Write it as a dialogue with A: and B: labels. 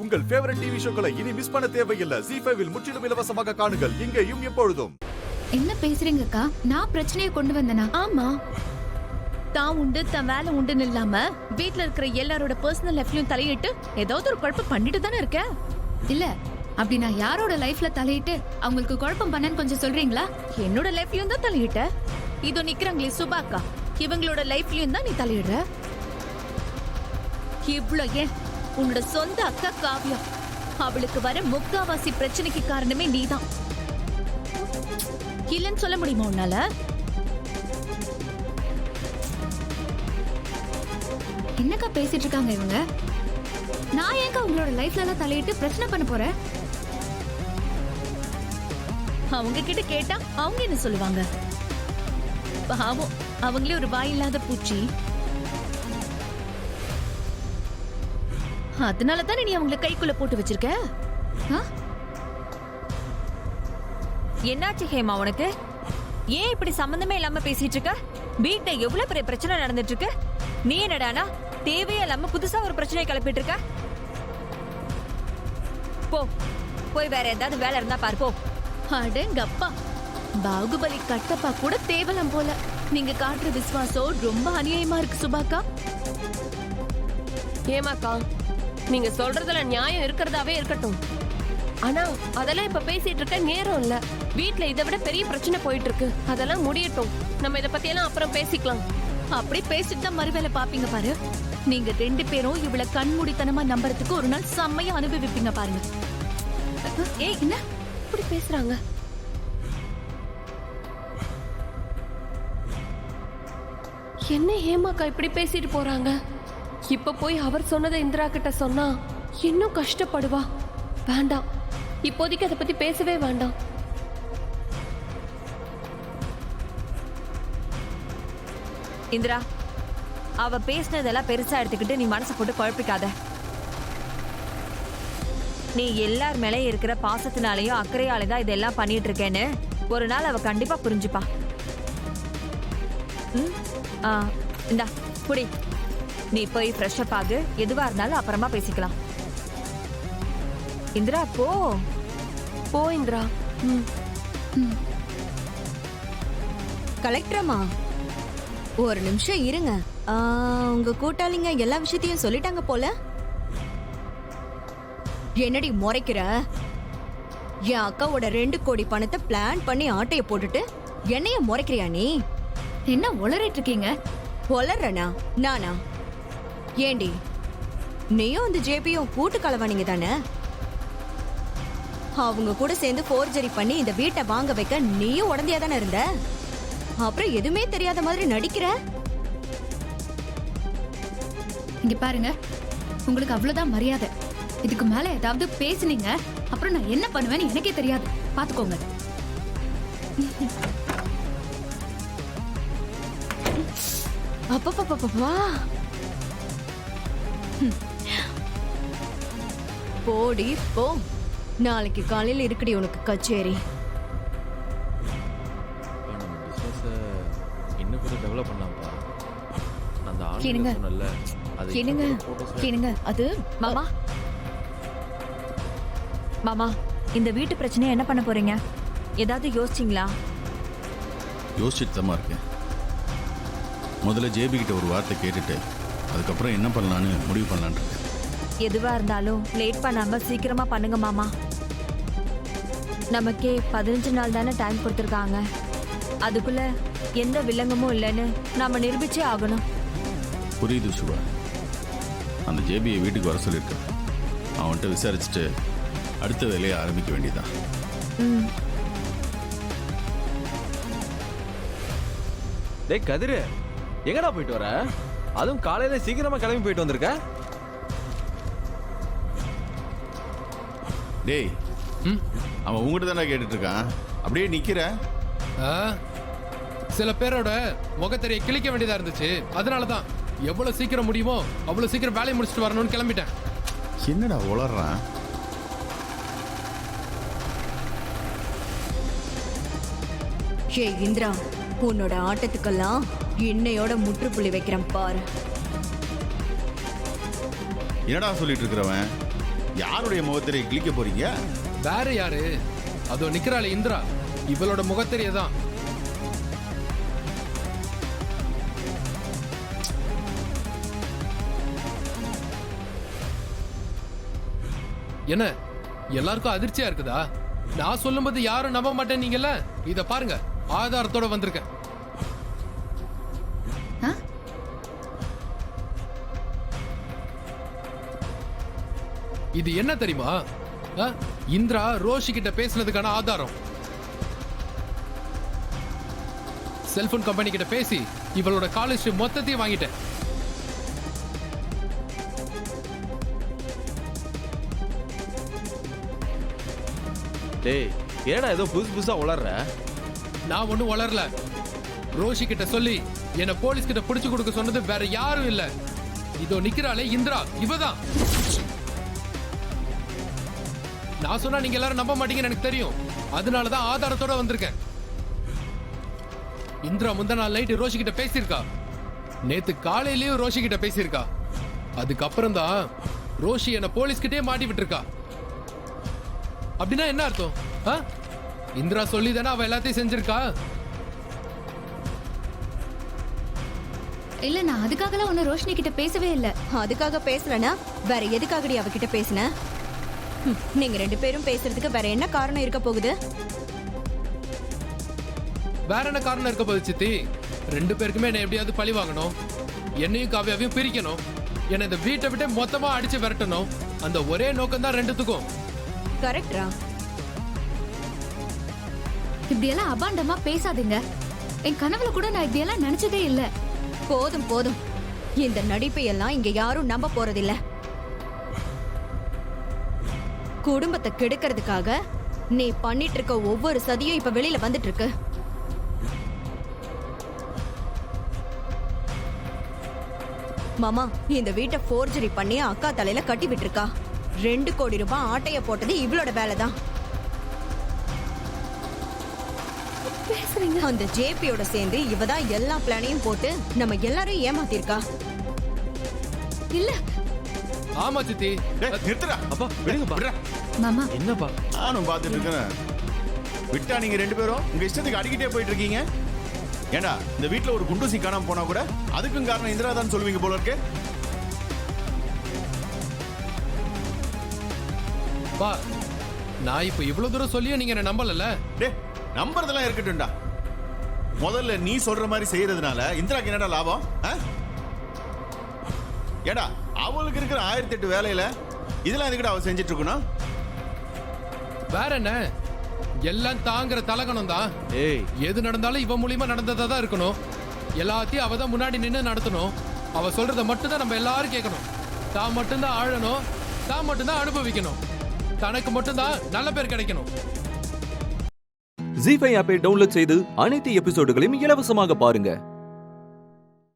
A: உங்கள் favourite TV ஷோக்களை இனி miss பண்ண தேவையில்லை. ZEE5 இல் முற்றிலும் இலவசமாக காணுங்கள். இங்கேயும் எப்பொழுதும்.
B: என்ன பேசுறீங்கக்கா? நான் பிரச்சனையை கொண்டு வந்தனா?
C: ஆமா, தான் உண்டு தன் வேலை உண்டுன்னு இல்லாம வீட்ல இருக்கிற எல்லாரோட பர்சனல் லைஃப்லயும் தலையிட்டு ஏதாவது ஒரு குழப்பம் பண்ணிட்டு தானே இருக்க.
B: இல்ல, அப்படி நான் யாரோட லைஃப்ல தலையிட்டு அவங்களுக்கு குழப்பம் பண்ணேன்னு கொஞ்சம் சொல்றீங்களா?
C: என்னோட லைஃப்லயும் தான் தலையிட்ட. இதோ நிக்கிறாங்களே சுபாக்கா, இவங்களோட லைஃப்லயும் தான் நீ தலையிடுற. இவ்ளோ ஏன் உன்னோட சொந்த அக்கா காவியா, அவளுக்கு வர முக்காவாசி பிரச்சனைக்கு காரணமே நீதான். இல்லன்னு சொல்ல முடியுமா உன்னால?
B: என்னக்கா பேசிட்டு இருக்காங்க இவங்க? நான் ஏங்க உங்களோட லைஃப்ல எல்லாம் தலையிட்டு பிரச்சனை பண்ண போறேன்?
C: அவங்க கிட்ட கேட்டா அவங்க என்ன சொல்லுவாங்க? பாவம், அவங்களே ஒரு வாய் இல்லாத பூச்சி. அதனால தானே நீ அவங்கள கைக்குள்ள போட்டு வச்சிருக்க.
D: என்னாச்சு ஹேமா உனக்கு? ஏன் இப்படி சம்பந்தமே இல்லாம பேசிட்டு இருக்க? வீட்ல எவ்வளவு பெரிய பிரச்சனை நடந்துட்டு இருக்கு. நீ என்னடானா தேவையே இல்லாம புதுசா ஒரு பிரச்சனையை கிளப்பிட்டு இருக்க. போ, போய் வேற ஏதாவது வேலை இருந்தா பாரு போ.
C: அடேங்கப்பா, பாகுபலி கட்டப்பா கூட தேவலாம் போல. நீங்க காட்டுற விசுவாசம் ரொம்ப அநியாயமா இருக்கு சுபாக்கா.
E: ஏமாக்கா, நீங்க சொல்றதுல நியாயம் இருக்கிறதாவே இருக்கட்டும். ஆனா அதெல்லாம் இப்ப பேசிட்டு இருக்க நேரம் இல்ல. வீட்ல இதை விட பெரிய பிரச்சனை போயிட்டு இருக்கு. அதெல்லாம் முடியட்டும். நம்ம இத பத்தி எல்லாம் அப்புறம் பேசிக்கலாம்.
C: அப்படி பேசிட்டு தான் மறுவேளை பாப்பீங்க பாரு. நீங்க ரெண்டு பேரும் இவ்வளவு கண்மூடித்தனமா நம்புறதுக்கு ஒரு நாள் செம்மையா அனுபவிப்பீங்க பாருங்க.
E: ஏய், என்ன இப்படி பேசுறாங்க? என்ன ஏமாக்கா இப்படி பேசிட்டு போறாங்க? இப்ப போய் அவர் சொன்னதை இந்திரா கிட்ட சொன்னா இன்னும் கஷ்டப்படுவா. வேண்டாம், இப்போதைக்கு அதை பத்தி பேசவே வேண்டாம்.
D: இந்திரா, அவ பேசினதெல்லாம் பெருசா எடுத்துக்கிட்டு நீ மனசு போட்டு குழப்பிக்காத. நீ எல்லார் மேலே இருக்கிற பாசத்தினாலையும் அக்கறையாலதான் இதெல்லாம் பண்ணிட்டு இருக்கேன்னு ஒரு நாள் அவ கண்டிப்பா புரிஞ்சுப்பா. இந்தா குடி, நீ போய் ஃப்ரெஷ் அப் ஆகு. எதுவா இருந்தாலும் அப்புறமா பேசிக்கலாம். இந்திரா போ
E: போ இந்திரா.
F: கலெக்டரம்மா, ஒரு நிமிஷம் இருங்க. உங்க கூட்டாளிங்க எல்லா விஷயத்தையும் சொல்லிட்டாங்க போல. என்னடி முறைக்கிற? என் அக்காவோட 2 கோடி பணத்தை பிளான் பண்ணி ஆட்டைய போட்டுட்டு என்னைய முறைக்கிறியா நீ?
B: என்ன உளறிட்டு இருக்கீங்க?
F: உளறனா நானா? ஏண்டி, நீயும் அந்த ஜேபியும் கூட்டு கலவானீங்க தானே? அவங்க கூட சேர்ந்து போர்ஜரி பண்ணி இந்த வீட்டை வாங்க வைக்க நீயும் உடந்தையா தானே இருந்த. அப்புறம் எதுவுமே தெரியாத மாதிரி நடிக்கிற.
B: இங்க பாருங்க, உங்களுக்கு அவ்வளவுதான் மரியாதை. இதுக்கு மேல ஏதாவது பேசுனீங்க அப்புறம் நான் என்ன பண்ணுவேன்னு எனக்கே தெரியாது. பாத்துக்கோங்க.
E: அப்பப்பா,
F: போடி போ. நாளைக்கு காலையில இருக்குடி உனக்கு கச்சேரி.
G: இன்னும் கொஞ்சம் டெவலப் பண்ணலாம்ப்பா. அந்த
C: என்னங்க?
G: ஆளு சொன்னல்ல, அது
C: என்னங்க அது
D: மாமா. மாமா, இந்த வீட்டு பிரச்சனையை என்ன பண்ண போறீங்க? ஏதாவது யோசிச்சிங்களா?
H: யோசிச்சுட்டு தான் இருக்கேன். முதல்ல ஜேபி கிட்ட ஒரு வார்த்தை கேட்டுட்டு அதுக்கப்புறம் என்ன பண்ணலான்னு முடிவு பண்ணலான்னு இருக்கேன்.
D: எதுவா இருந்தாலும் லேட் பண்ணாம சீக்கிரமா பண்ணுங்க மாமா. நமக்கே 15 நாள் தானே டைம் கொடுத்துருக்காங்க. அதுக்குள்ள எந்த வில்லங்கமும் இல்லைன்னு நாம நிரூபிச்சே ஆகணும்.
H: புரியுது சுபா. அந்த ஜேபியை வீட்டுக்கு வர சொல்லியிருக்கேன். அவன்கிட்ட விசாரிச்சுட்டு அடுத்த வேலையை ஆரம்பிக்க வேண்டியதான்.
G: டேய் கதிரு, எங்கடா போயிட்டு வர? அதுவும் காலையில சீக்கிரமா கிளம்பி போயிட்டு வந்திருக்க.
H: டேய், அவன் உங்ககிட்ட தானே கேட்டுட்டு இருக்கான். அப்படியே நிக்கிற.
I: சில பேரோட முகத்தறியை கிழிக்க வேண்டியதா இருந்துச்சு. அதனாலதான் எவ்வளவு சீக்கிரம் முடியுமோ அவ்வளவு சீக்கிரம் வேலையை முடிச்சுட்டு வரணும்னு கிளம்பிட்டேன்.
H: என்னடா உளறான்?
F: ஏ இந்திரா, உன்னோட ஆட்டத்துக்கெல்லாம் இன்னையோட முற்றுப்புள்ளி வைக்கிறேன் பாரு.
H: என்னடா சொல்லிட்டு இருக்கிறவன்? யாருடைய முகத்திரையை கிழிக்க போறீங்க?
I: வேற யாரு? அதோ நிக்கிறாளே இந்திரா, இவளோட முகத்தெரிய தான். என்ன எல்லாருக்கும் அதிர்ச்சியா இருக்குதா? நான் சொல்லும்போது யாரும் நம்ப மாட்டேன் நீங்கல்ல. இத பாருங்க, ஆதாரத்தோட வந்திருக்கேன்.
B: ஆ?
I: இது என்ன தெரியுமா? இந்திரா ரோஷி கிட்ட பேசினதுக்கான ஆதாரம். செல்போன் கம்பெனி கிட்ட பேசி இவளோட காலேஜ் மொத்தத்தையும் வாங்கிட்டேன்.
G: டேய் ஏடா ஏதோ புதுசு புதுசா உளர்ற?
I: நான் ஒண்ணும் வளரல. ரோஷி கிட்ட சொல்லி என்ன போலீஸ் கிட்ட பிடிச்சு கொடுக்க சொன்னது வேற யாரும் இல்ல. இதோ நிக்கிறாளே இந்திரா, இவதான். நான் சொன்னா நீங்க எல்லாரும் நம்ப மாட்டீங்கன்னு எனக்கு தெரியும். அதனாலதான் ஆதாரத்தோட வந்திருக்கேன். இந்திரா முந்தா நாள் நைட்டு ரோஷி கிட்ட பேசியிருக்கா. நேத்து காலையிலயும் ரோஷி கிட்ட பேசியிருக்கா. அதுக்கப்புறம் தான் ரோஷி என்ன போலீஸ் கிட்டே மாட்டி விட்டுருக்கா. அப்படின்னா என்ன அர்த்தம்? இந்திரா சொல்லி தானே அவ எல்லாத்தையும் செஞ்சிருக்கா.
B: இல்ல, நான் அதுக்காகலாம் ஒன்னும் ரோஷினி கிட்ட பேசவே இல்ல.
F: அதுக்காக பேசலனா வேற எதுக்காகடி அவகிட்ட பேசின? நீங்க 2 பேரும் பேசுறதுக்கு வேற என்ன காரணம் இருக்க போகுது?
I: வேற என்ன காரணம் இருக்க போகுது சித்தி? 2 பேருக்குமே என்ன எப்படியாவது பழி வாங்கணும், என்னையும் காவியாவையும் பிரிக்கணும், என்ன இந்த வீட்டை விட்டு மொத்தமா அடிச்சு விரட்டணும். அந்த ஒரே நோக்கம் தான் 2த்துக்கும்.
F: கரெக்டா?
B: இப்படி எல்லாம் அபாண்டமா பேசாதீங்க. என் கனவுல கூட நான் இப்படி எல்லாம் நினைச்சதே இல்ல.
F: போதும் போதும், இந்த நடிப்பை எல்லாம் இங்க யாரும் நம்ப போறதில்ல. குடும்பத்தை கெடுக்கிறதுக்காக நீ பண்ணிட்டு இருக்க ஒவ்வொரு சதியும் இப்ப வெளியில வந்துட்டு இருக்கு. மாமா, இந்த வீட்டை போர்ஜரி பண்ணி அக்கா தலையில கட்டி விட்டுருக்கா. 2 கோடி ரூபாய் ஆட்டைய போட்டது இவளோட வேலைதான். அந்த ஜேபியோட சேர்ந்து இவதான் எல்லா பிளானையும் போட்டு நம்ம எல்லாரையும் ஏமாத்திருக்கா.
B: இல்ல
I: ஆமா சித்தி.
H: நிறுத்துறா.
G: அப்பா விடுங்கப்பா.
B: மாமா,
G: என்னப்பா?
H: நானும் பார்த்துட்டு இருக்கிறேன். விட்டா நீங்க 2 பேரும் உங்க இஷ்டத்துக்கு அடிக்கிட்டே போயிட்டு இருக்கீங்க. ஏண்டா இந்த வீட்டுல ஒரு குண்டூசி காணாம போனா கூட அதுக்கும் காரணம் இந்திரா தான் சொல்லுவீங்க போல இருக்கு.
I: பா, நான் இப்ப இவ்வளவு தூரம் சொல்லியும் நீங்க என்ன நம்பலல்ல.
H: டே, நம்பறதெல்லாம் இருக்கட்டும்டா. முதல்ல நீ சொல்ற மாதிரி செய்யறதுனால இந்திராக்கு என்னடா லாபம்? ஏடா அவளுக்கு இருக்கிற 1008 வேலையில இதெல்லாம் எதுக்கிட்ட அவ செஞ்சிட்டு இருக்கணும்?
I: வேற என்ன, எல்லாம் தாங்கிற தலகணம் தான்.
G: ஏய்,
I: எது நடந்தாலும் இவ மூலியமா நடந்ததா தான் இருக்கணும். எல்லாத்தையும் அவ தான் முன்னாடி நின்று நடத்தணும். அவ சொல்றத மட்டும் தான் நம்ம எல்லாரும் கேட்கணும். தான் மட்டும்தான் ஆழணும், தான் மட்டும்தான் அனுபவிக்கணும். தனக்கு மட்டும்தான் நல்ல பேர் கிடைக்கணும்.
J: ஜீ5 ஆப்பை டவுன்லோட் செய்து அனைத்து எபிசோடுகளையும் இலவசமாக பாருங்க.